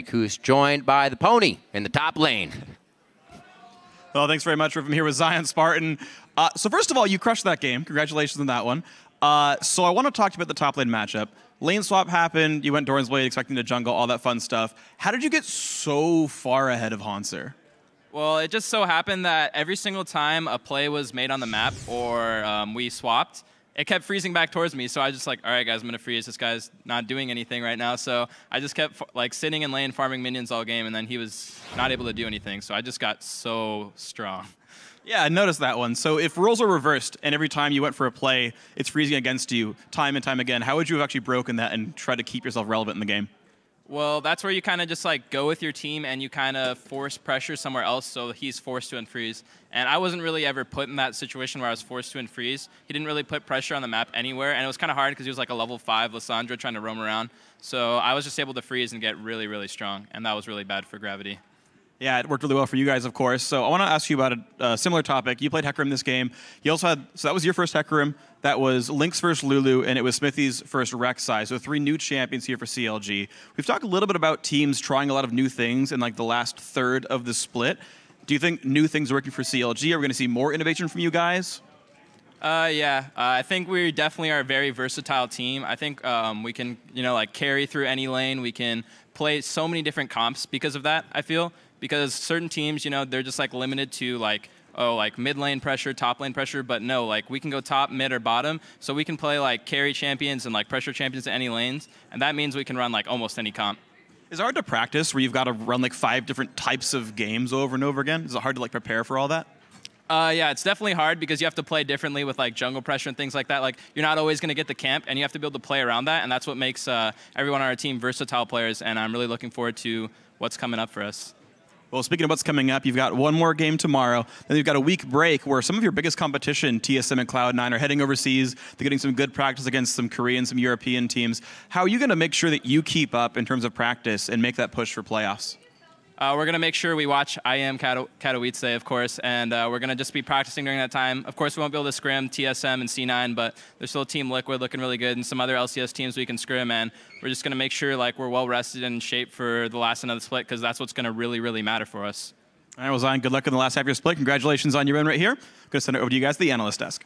who's joined by the pony in the top lane. Well, thanks very much. I'm here with Zion Spartan. So first of all, you crushed that game. Congratulations on that one. So I want to talk to you about the top lane matchup. Lane swap happened. You went Doran's Blade expecting to jungle, all that fun stuff. How did you get so far ahead of Hanser? Well, it just so happened that every single time a play was made on the map or we swapped, it kept freezing back towards me. So I was just like, all right, guys, I'm going to freeze. This guy's not doing anything right now. So I just kept like sitting in lane, farming minions all game, and then he was not able to do anything. So I just got so strong. Yeah, I noticed that one. So if roles are reversed and every time you went for a play, it's freezing against you time and time again, how would you have actually broken that and try to keep yourself relevant in the game? Well, that's where you kind of just like go with your team and you kind of force pressure somewhere else so he's forced to unfreeze. And I wasn't really ever put in that situation where I was forced to unfreeze. He didn't really put pressure on the map anywhere, and it was kind of hard because he was like a level 5 Lissandra trying to roam around. So I was just able to freeze and get really, really strong, and that was really bad for Gravity. Yeah, it worked really well for you guys, of course. So I want to ask you about a similar topic. You played Hecarim this game. You also had, so that was your first Hecarim. That was Link's first Lulu, and it was Smithy's first Rek'Sai. So 3 new champions here for CLG. We've talked a little bit about teams trying a lot of new things in like the last third of the split. Do you think new things are working for CLG? Are we going to see more innovation from you guys? Yeah, I think we definitely are a very versatile team. I think we can, like carry through any lane. We can play so many different comps because of that, I feel. Because certain teams, they're just like limited to like, like mid lane pressure, top lane pressure, but no, like we can go top, mid, or bottom. So we can play like carry champions and like pressure champions in any lanes, and that means we can run like almost any comp. Is it hard to practice where you've got to run like 5 different types of games over and over again? Is it hard to like prepare for all that? Yeah, it's definitely hard because you have to play differently with like jungle pressure and things like that. Like you're not always going to get the camp, and you have to be able to play around that, and that's what makes everyone on our team versatile players. And I'm really looking forward to what's coming up for us. Well, speaking of what's coming up, you've got one more game tomorrow. Then you've got a week break where some of your biggest competition, TSM and Cloud9, are heading overseas. They're getting some good practice against some Korean, some European teams. How are you going to make sure that you keep up in terms of practice and make that push for playoffs? We're going to make sure we watch IM Katowice, of course, and we're going to just be practicing during that time. Of course, we won't be able to scrim TSM and C9, but there's still Team Liquid looking really good and some other LCS teams we can scrim, and we're just going to make sure like we're well-rested and in shape for the last end of the split because that's what's going to really, really matter for us. All right, well, Zion, good luck in the last half of your split. Congratulations on your win right here. I'm going to send it over to you guys, the analyst desk.